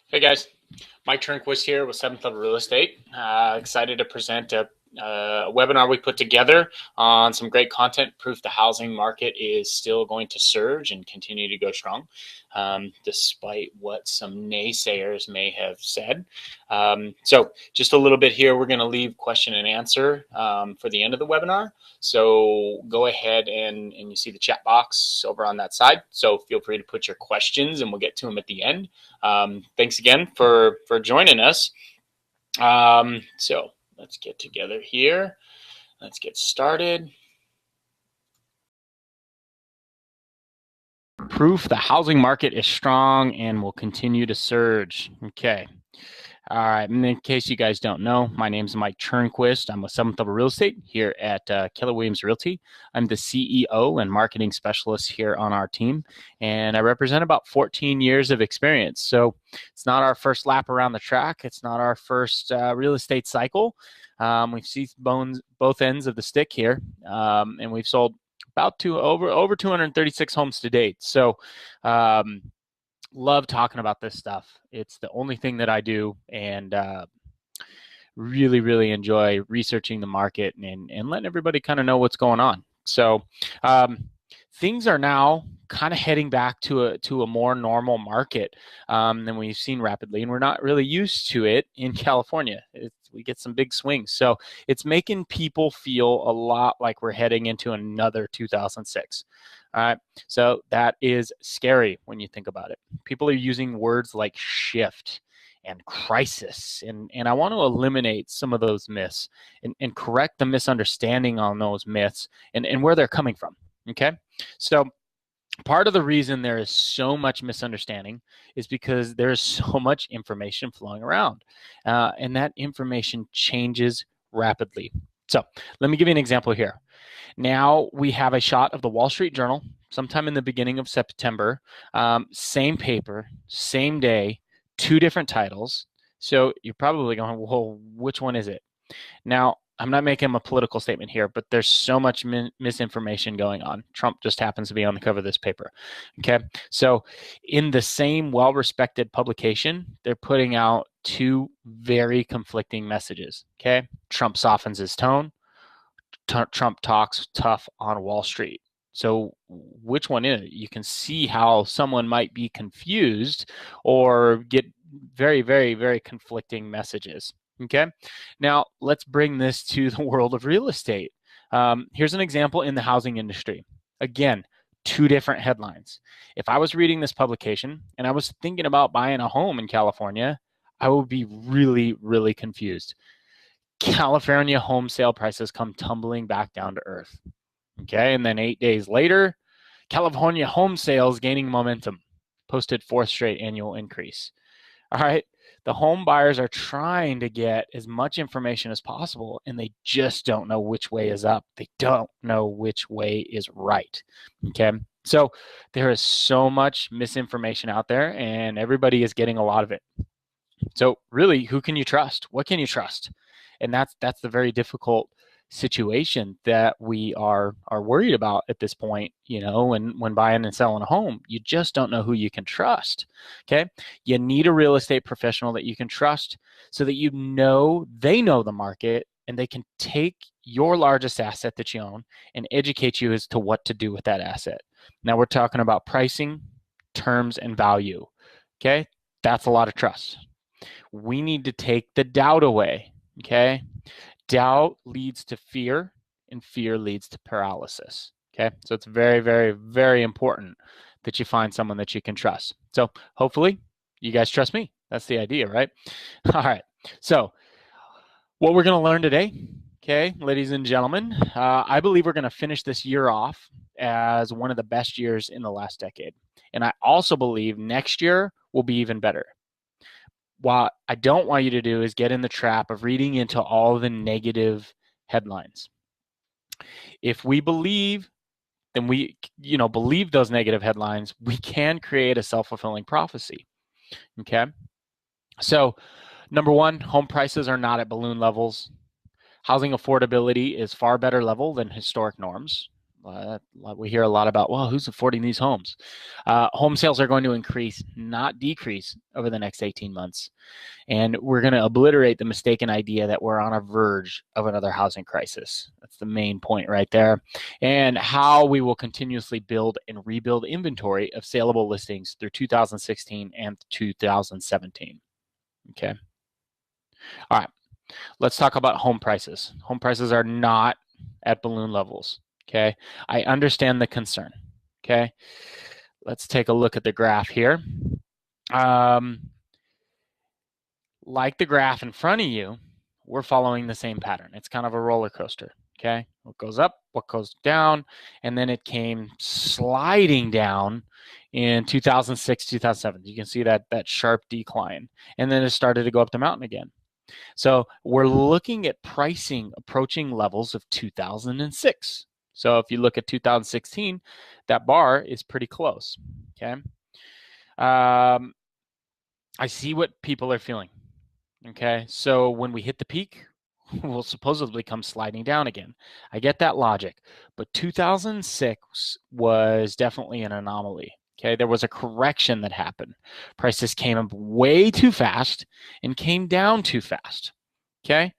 Hey guys, Mike Turnquist here with Seventh Level Real Estate. Excited to present a webinar we put together on some great content. Proof the housing market is still going to surge and continue to go strong, despite what some naysayers may have said. So just a little bit here, we're going to leave question and answer for the end of the webinar. So go ahead and you see the chat box over on that side. So feel free to put your questions and we'll get to them at the end. Thanks again for joining us. So let's get together here. Let's get started. Proof the housing market is strong and will continue to surge. Okay. All right. In case you guys don't know, my name is Mike Turnquist. I'm with Seventh Level Real Estate here at Keller Williams Realty. I'm the CEO and marketing specialist here on our team, and I represent about 14 years of experience. So it's not our first lap around the track. It's not our first real estate cycle. We've seen both ends of the stick here, and we've sold about over 236 homes to date. So love talking about this stuff. It's the only thing that I do, and really enjoy researching the market and letting everybody kind of know what's going on. So things are now kind of heading back to a more normal market than we've seen rapidly, and we're not really used to it in California. We get some big swings, so it's making people feel a lot like we're heading into another 2006. All right, so that is scary when you think about it. People are using words like shift and crisis, and I want to eliminate some of those myths and correct the misunderstanding on those myths and where they're coming from. Okay, so part of the reason there is so much misunderstanding is because there's so much information flowing around, and that information changes rapidly. So let me give you an example here. Now we have a shot of the Wall Street Journal sometime in the beginning of September. Same paper, same day, two different titles. So you're probably going, well, which one is it? Now, I'm not making a political statement here, but there's so much misinformation going on. Trump just happens to be on the cover of this paper. Okay, so in the same well-respected publication, they're putting out two very conflicting messages. Okay, Trump softens his tone. Trump talks tough on Wall Street. So which one is it? You can see how someone might be confused or get very conflicting messages. Okay, now let's bring this to the world of real estate. Here's an example in the housing industry. Again, two different headlines. If I was reading this publication and I was thinking about buying a home in California, I would be really confused. California home sale prices come tumbling back down to earth. Okay, and then 8 days later, California home sales gaining momentum, posted fourth straight annual increase. All right, the home buyers are trying to get as much information as possible, and they just don't know which way is up. They don't know which way is right. Okay, so there is so much misinformation out there, and everybody is getting a lot of it. So really, who can you trust? What can you trust? And that's the very difficult situation that we are worried about at this point, you know, when buying and selling a home. You just don't know who you can trust. Okay, you need a real estate professional that you can trust so that you know they know the market and they can take your largest asset that you own and educate you as to what to do with that asset. Now we're talking about pricing, terms, and value. Okay, that's a lot of trust. We need to take the doubt away. Okay, doubt leads to fear, and fear leads to paralysis. Okay, so it's very important that you find someone that you can trust. So hopefully you guys trust me. That's the idea, right? All right, so what we're going to learn today, okay, ladies and gentlemen, I believe we're going to finish this year off as one of the best years in the last decade. And I also believe next year will be even better. What I don't want you to do is get in the trap of reading into all the negative headlines. If we believe, then we, believe those negative headlines, we can create a self-fulfilling prophecy. Okay? So, number one, home prices are not at balloon levels. Housing affordability is far better level than historic norms. We hear a lot about, well, who's affording these homes? Home sales are going to increase, not decrease, over the next 18 months. And we're going to obliterate the mistaken idea that we're on a verge of another housing crisis. That's the main point right there. And how we will continuously build and rebuild inventory of saleable listings through 2016 and 2017. Okay. All right. Let's talk about home prices. Home prices are not at balloon levels. Okay. I understand the concern. Okay. Let's take a look at the graph here. Like the graph in front of you, we're following the same pattern. It's kind of a roller coaster. Okay. What goes up, what goes down, and then it came sliding down in 2006, 2007. You can see that sharp decline, and then it started to go up the mountain again. So we're looking at pricing approaching levels of 2006. So if you look at 2016, that bar is pretty close. Okay. I see what people are feeling. Okay. So when we hit the peak, we'll supposedly come sliding down again. I get that logic, but 2006 was definitely an anomaly. Okay, there was a correction that happened. Prices came up way too fast and came down too fast. Okay,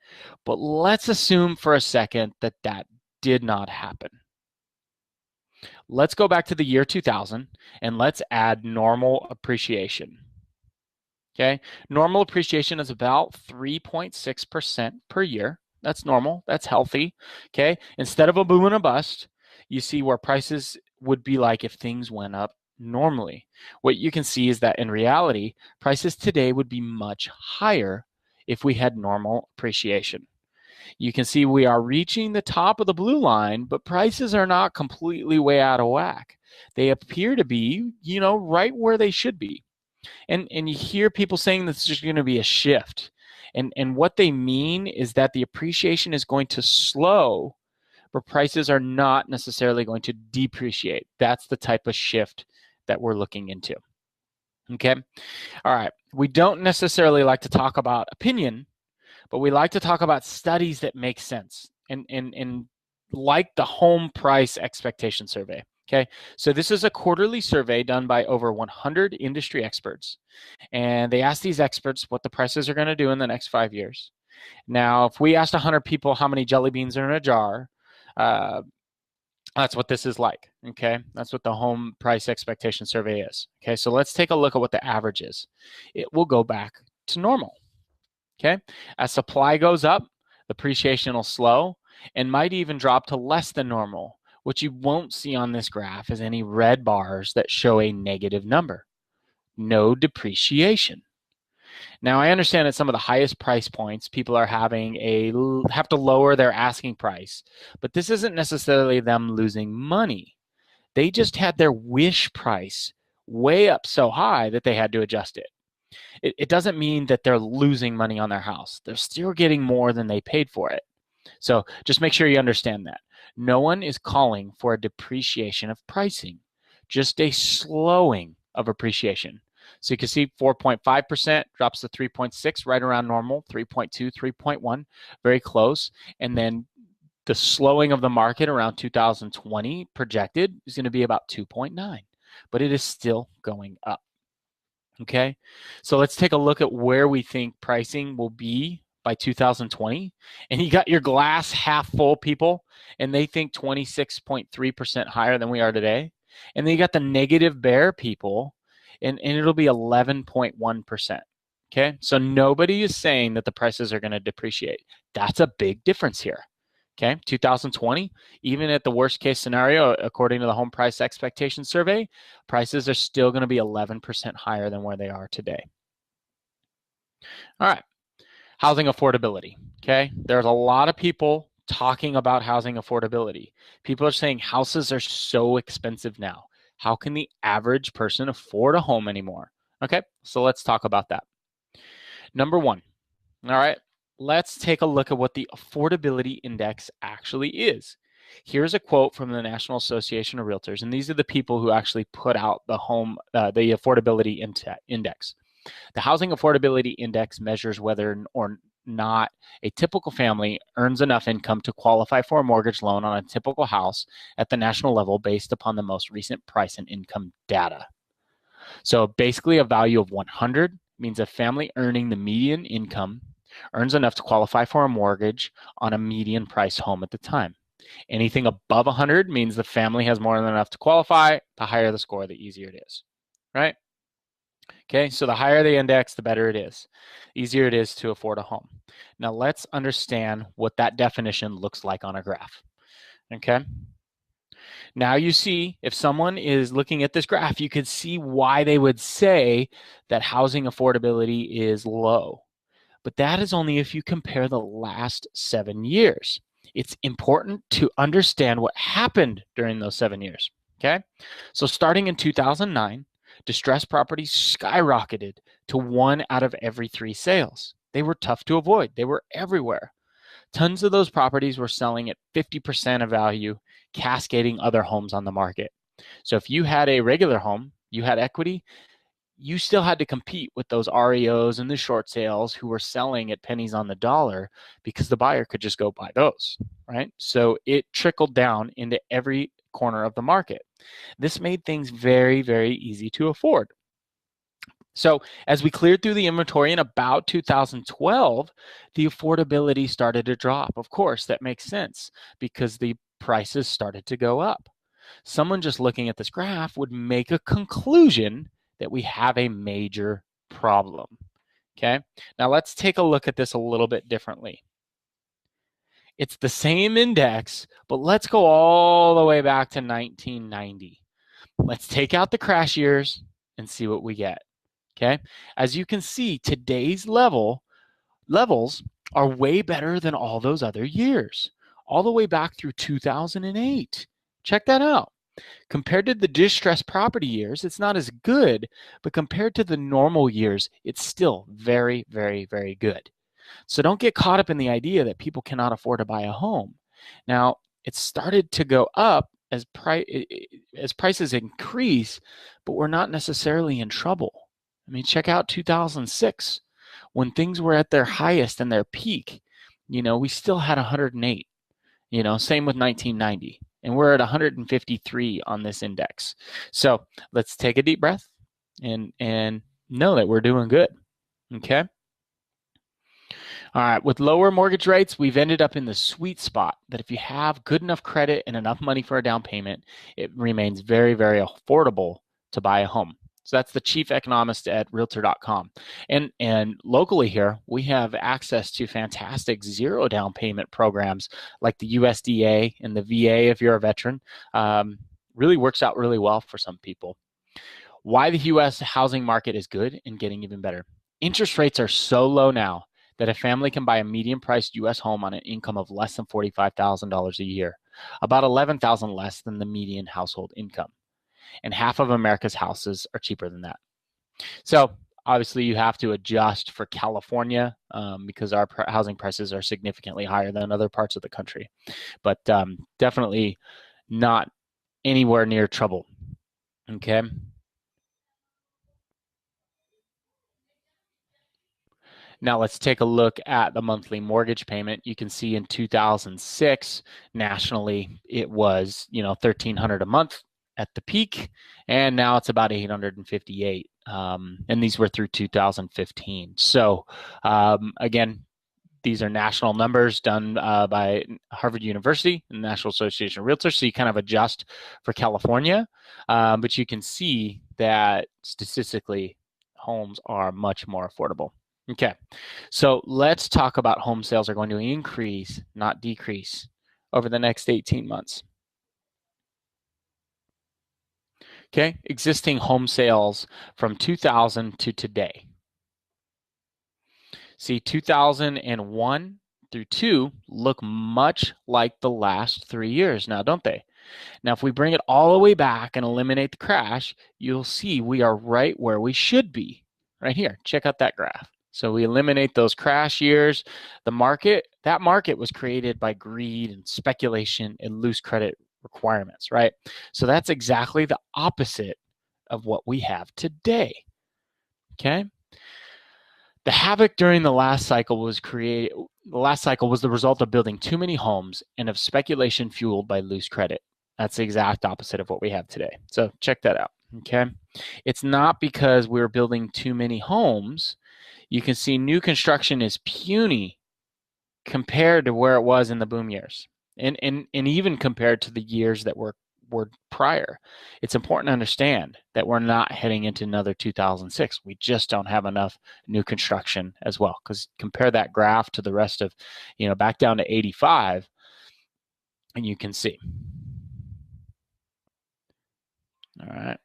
but let's assume for a second that that did not happen. Let's go back to the year 2000 and let's add normal appreciation. Okay, normal appreciation is about 3.6% per year. That's normal. That's healthy. Okay, instead of a boom and a bust, you see where prices would be like if things went up normally. What you can see is that in reality, prices today would be much higher if we had normal appreciation. You can see we are reaching the top of the blue line, but prices are not completely way out of whack. They appear to be, right where they should be. And you hear people saying this is going to be a shift. And what they mean is that the appreciation is going to slow, but prices are not necessarily going to depreciate. That's the type of shift that we're looking into. Okay. All right. We don't necessarily like to talk about opinion, but we like to talk about studies that make sense and like the home price expectation survey. Okay, so this is a quarterly survey done by over 100 industry experts. And they asked these experts what the prices are going to do in the next 5 years. Now, if we asked 100 people how many jelly beans are in a jar, that's what this is like. Okay, that's what the home price expectation survey is. Okay, so let's take a look at what the average is. It will go back to normal. Okay, as supply goes up, the appreciation will slow and might even drop to less than normal. What you won't see on this graph is any red bars that show a negative number. No depreciation. Now, I understand at some of the highest price points, people are have to lower their asking price, but this isn't necessarily them losing money. They just had their wish price way up so high that they had to adjust it. It doesn't mean that they're losing money on their house. They're still getting more than they paid for it. So just make sure you understand that. No one is calling for a depreciation of pricing, just a slowing of appreciation. So you can see 4.5% drops to 3.6, right around normal, 3.2, 3.1, very close. And then the slowing of the market around 2020 projected is going to be about 2.9, but it is still going up. Okay, so let's take a look at where we think pricing will be by 2020. And you got your glass half full people, and they think 26.3% higher than we are today. And then you got the negative bear people, and it'll be 11.1%. Okay, so nobody is saying that the prices are going to depreciate. That's a big difference here. Okay, 2020, even at the worst case scenario, according to the home price expectation survey, prices are still going to be 11% higher than where they are today. All right, housing affordability. Okay, there's a lot of people talking about housing affordability. People are saying houses are so expensive now. How can the average person afford a home anymore? Okay, so let's talk about that. Number one, all right, let's take a look at what the affordability index actually is. Here's a quote from the National Association of Realtors, and these are the people who actually put out the affordability index. The Housing Affordability Index measures whether or not a typical family earns enough income to qualify for a mortgage loan on a typical house at the national level based upon the most recent price and income data. So basically, a value of 100 means a family earning the median income earns enough to qualify for a mortgage on a median priced home at the time. Anything above 100 means the family has more than enough to qualify. The higher the score, the easier it is, right? Okay, so the higher the index, the better it is. Easier it is to afford a home. Now let's understand what that definition looks like on a graph. Okay. Now you see, if someone is looking at this graph, you could see why they would say that housing affordability is low. But that is only if you compare the last 7 years. It's important to understand what happened during those 7 years. Okay. So starting in 2009, distressed properties skyrocketed to 1 out of every 3 sales. They were tough to avoid. They were everywhere. Tons of those properties were selling at 50% of value, cascading other homes on the market. So if you had a regular home, you had equity, you still had to compete with those REOs and the short sales who were selling at pennies on the dollar because the buyer could just go buy those, right? So it trickled down into every corner of the market. This made things very, very easy to afford. So as we cleared through the inventory in about 2012, the affordability started to drop. Of course, that makes sense because the prices started to go up. Someone just looking at this graph would make a conclusion that we have a major problem. Okay, now let's take a look at this a little bit differently. It's the same index, but let's go all the way back to 1990. Let's take out the crash years and see what we get. Okay, as you can see, today's levels are way better than all those other years, all the way back through 2008. Check that out. Compared to the distressed property years, it's not as good, but compared to the normal years, it's still very, very, very good. So don't get caught up in the idea that people cannot afford to buy a home. Now, it's started to go up as prices increase, but we're not necessarily in trouble. I mean, check out 2006 when things were at their highest and their peak. We still had 108. Same with 1990, and we're at 153 on this index. So let's take a deep breath and know that we're doing good. Okay. All right, with lower mortgage rates, we've ended up in the sweet spot that if you have good enough credit and enough money for a down payment, it remains very, very affordable to buy a home. So that's the chief economist at Realtor.com. And locally here, we have access to fantastic zero down payment programs like the USDA and the VA if you're a veteran. Really works out really well for some people. Why the U.S. housing market is good and getting even better. Interest rates are so low now that a family can buy a median-priced U.S. home on an income of less than $45,000 a year, about $11,000 less than the median household income. And half of America's houses are cheaper than that. So obviously you have to adjust for California because our housing prices are significantly higher than other parts of the country, but definitely not anywhere near trouble. Okay. Now let's take a look at the monthly mortgage payment. You can see in 2006, nationally, it was, $1,300 a month at the peak, and now it's about $858. And these were through 2015. So again, these are national numbers done by Harvard University and the National Association of Realtors. So you kind of adjust for California, but you can see that statistically, homes are much more affordable. Okay, so let's talk about home sales are going to increase, not decrease, over the next 18 months. Okay, existing home sales from 2000 to today. See, 2001 through 2 look much like the last 3 years now, don't they? Now, if we bring it all the way back and eliminate the crash, you'll see we are right where we should be, right here. Check out that graph. So we eliminate those crash years. That market was created by greed and speculation and loose credit requirements, right? So that's exactly the opposite of what we have today. Okay. The havoc during the last cycle was the result of building too many homes and of speculation fueled by loose credit. That's the exact opposite of what we have today. So check that out. Okay. It's not because we're building too many homes. You can see new construction is puny compared to where it was in the boom years, and even compared to the years that were prior. It's important to understand that we're not heading into another 2006. We just don't have enough new construction as well. Because compare that graph to the rest of, back down to 85, and you can see. All right.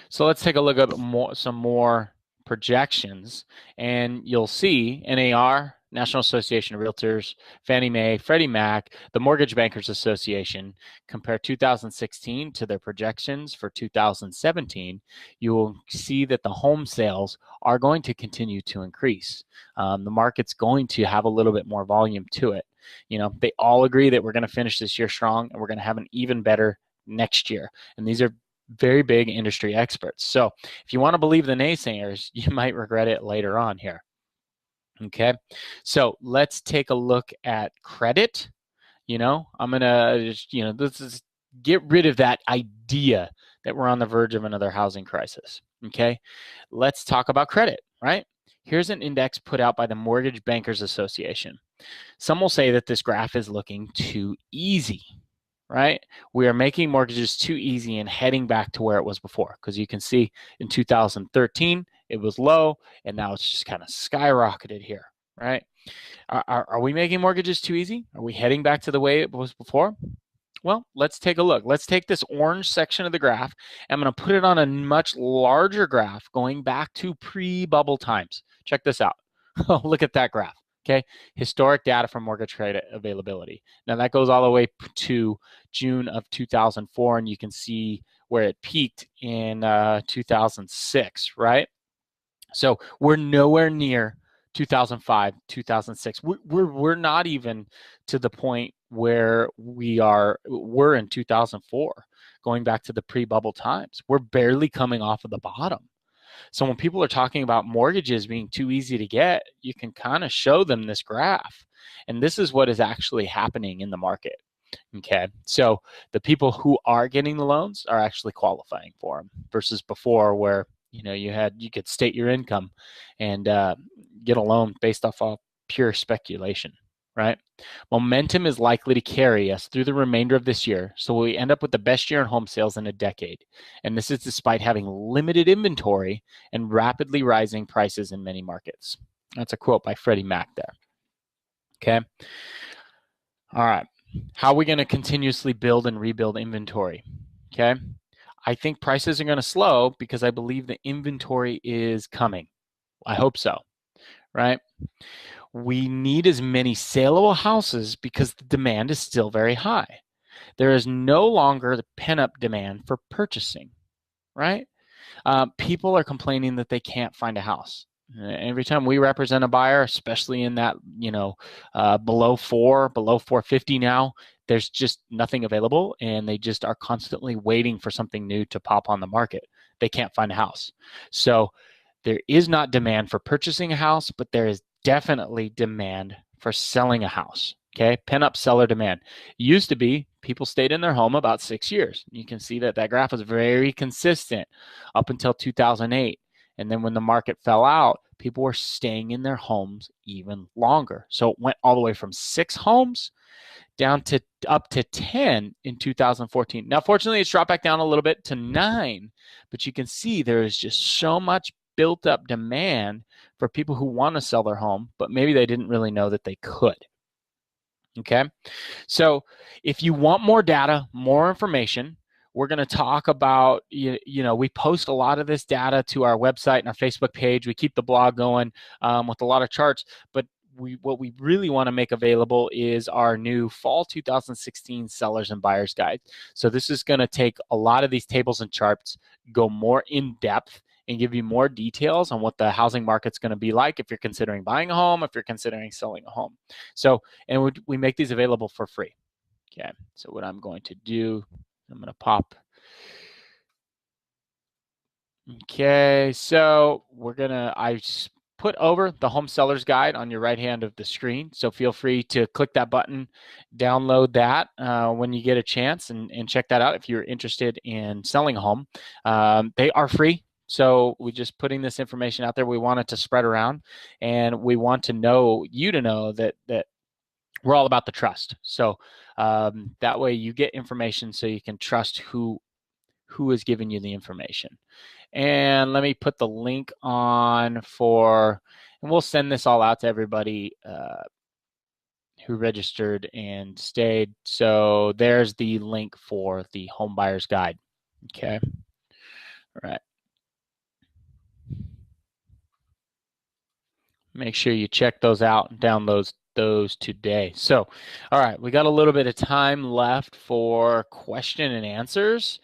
So let's take a look at some more projections, and you'll see NAR, National Association of Realtors, Fannie Mae, Freddie Mac, the Mortgage Bankers Association, compare 2016 to their projections for 2017. You will see that the home sales are going to continue to increase. The market's going to have a little bit more volume to it. They all agree that we're going to finish this year strong, and we're going to have an even better next year. And these are very big industry experts. So if you want to believe the naysayers, you might regret it later on here. Okay, so let's take a look at credit. I'm gonna just, this is get rid of that idea that we're on the verge of another housing crisis. Okay, let's talk about credit, right? Here's an index put out by the Mortgage Bankers Association. Some will say that this graph is looking too easy, right? We are making mortgages too easy and heading back to where it was before. Because you can see in 2013, it was low, and now it's just kind of skyrocketed here, right? Are we making mortgages too easy? Are we heading back to the way it was before? Well, let's take a look. Let's take this orange section of the graph. I'm going to put it on a much larger graph going back to pre-bubble times. Check this out. Look at that graph. Okay, historic data for mortgage credit availability. Now that goes all the way to June of 2004, and you can see where it peaked in 2006, right? So we're nowhere near 2005, 2006. We're not even to the point where we're in 2004, going back to the pre-bubble times. We're barely coming off of the bottom. So when people are talking about mortgages being too easy to get, you can kind of show them this graph. And this is what is actually happening in the market. Okay, so the people who are getting the loans are actually qualifying for them versus before, where you could state your income and get a loan based off of pure speculation, right? Momentum is likely to carry us through the remainder of this year, so we end up with the best year in home sales in a decade. And this is despite having limited inventory and rapidly rising prices in many markets. That's a quote by Freddie Mac there. Okay. All right. How are we going to continuously build and rebuild inventory? Okay. I think prices are going to slow because I believe the inventory is coming. I hope so, right? We need as many saleable houses because the demand is still very high. There is no longer the pent-up demand for purchasing, right? People are complaining that they can't find a house. Every time we represent a buyer, especially in that, below 450 now, there's just nothing available, and they just are constantly waiting for something new to pop on the market. They can't find a house. So there is not demand for purchasing a house, but there is definitely demand for selling a house. Okay, pent-up seller demand. It used to be people stayed in their home about 6 years. You can see that graph is very consistent up until 2008. And then when the market fell out, people were staying in their homes even longer. So it went all the way from 6 homes down to up to 10 in 2014. Now, fortunately, it's dropped back down a little bit to 9, but you can see there is just so much built up demand for people who want to sell their home, but maybe they didn't really know that they could. Okay, so if you want more data, more information, we're going to talk about, we post a lot of this data to our website and our Facebook page. We keep the blog going with a lot of charts, but what we really want to make available is our new fall 2016 sellers and buyers guide. So this is going to take a lot of these tables and charts, go more in depth, and give you more details on what the housing market's going to be like if you're considering buying a home, if you're considering selling a home. So, and we make these available for free. Okay, so what I'm going to do, I'm going to pop. Okay, so I put over the home seller's guide on your right hand of the screen. So feel free to click that button, download that when you get a chance, and check that out if you're interested in selling a home. They are free. So we're just putting this information out there. We want it to spread around, and we want to know you to know that we're all about the trust. So that way you get information so you can trust who is giving you the information. And let me put the link on and we'll send this all out to everybody who registered and stayed. So there's the link for the home buyer's guide. Okay. All right. Make sure you check those out and download those today. So, all right, we got a little bit of time left for question and answers.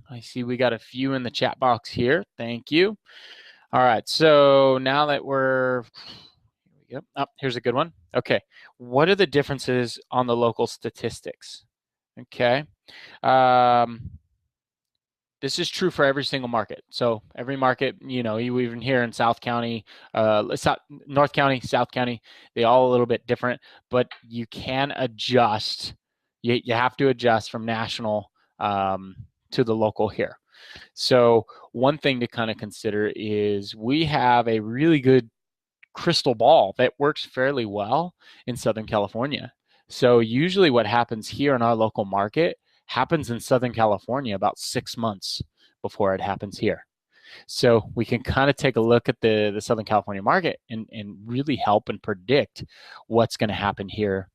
I see we got a few in the chat box here. Thank you. All right, so now that here's a good one. Okay, what are the differences on the local statistics? Okay, this is true for every single market. So every market, you even here in South County, North County, South County, they all a little bit different, but you can adjust. You have to adjust from national to the local here. So one thing to kind of consider is we have a really good crystal ball that works fairly well in Southern California. So usually what happens here in our local market happens in Southern California about 6 months before it happens here. So we can kind of take a look at the Southern California market and really help and predict what's going to happen here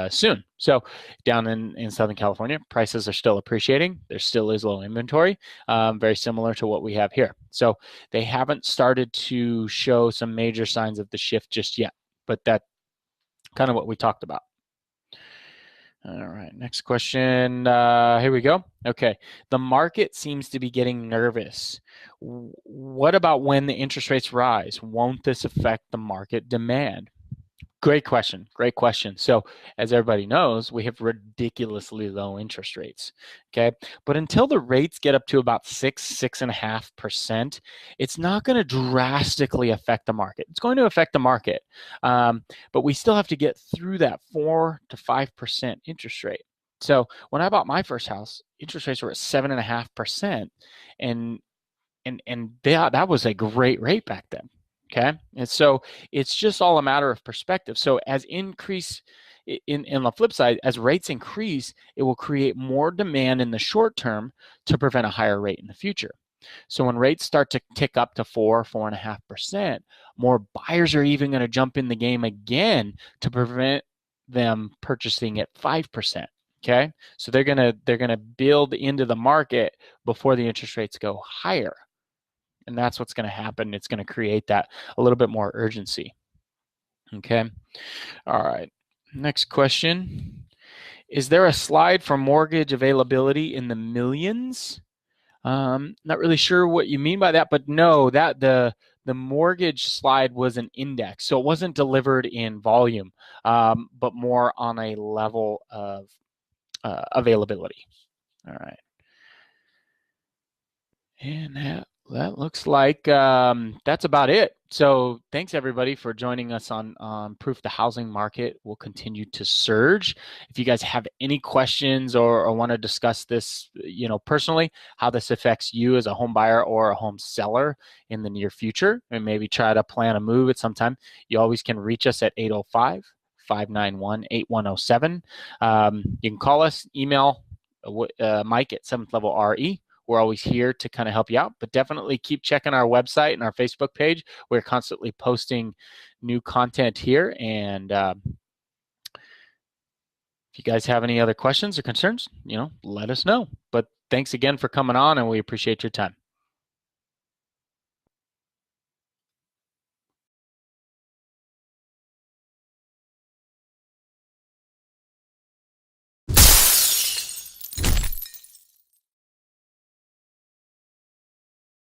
soon. So down in Southern California, prices are still appreciating. There still is low inventory, very similar to what we have here. So they haven't started to show some major signs of the shift just yet, but that's kind of what we talked about. All right, next question. Here we go. Okay, the market seems to be getting nervous. What about when the interest rates rise? Won't this affect the market demand? Great question. Great question. So, as everybody knows, we have ridiculously low interest rates. Okay. But until the rates get up to about 6.5%, it's not going to drastically affect the market. It's going to affect the market. But we still have to get through that 4 to 5% interest rate. So, when I bought my first house, interest rates were at 7.5%. And that was a great rate back then. Okay. And so it's just all a matter of perspective. So as increase in the flip side, as rates increase, it will create more demand in the short term to prevent a higher rate in the future. So when rates start to tick up to 4.5%, more buyers are even going to jump in the game again to prevent them purchasing at 5%. Okay. So they're gonna build into the market before the interest rates go higher. And that's what's going to happen. It's going to create that a little bit more urgency. Okay. All right. Next question. Is there a slide for mortgage availability in the millions? Not really sure what you mean by that, but no, that the mortgage slide was an index. So it wasn't delivered in volume, but more on a level of availability. All right. And that looks like that's about it. So thanks everybody for joining us on Proof the Housing Market will continue to surge. If you guys have any questions or want to discuss this, personally, how this affects you as a home buyer or a home seller in the near future, and maybe try to plan a move at some time, you always can reach us at 805-591-8107. You can call us, email Mike at 7th Level RE. We're always here to kind of help you out, but definitely keep checking our website and our Facebook page. We're constantly posting new content here. And if you guys have any other questions or concerns, let us know. But thanks again for coming on, and we appreciate your time.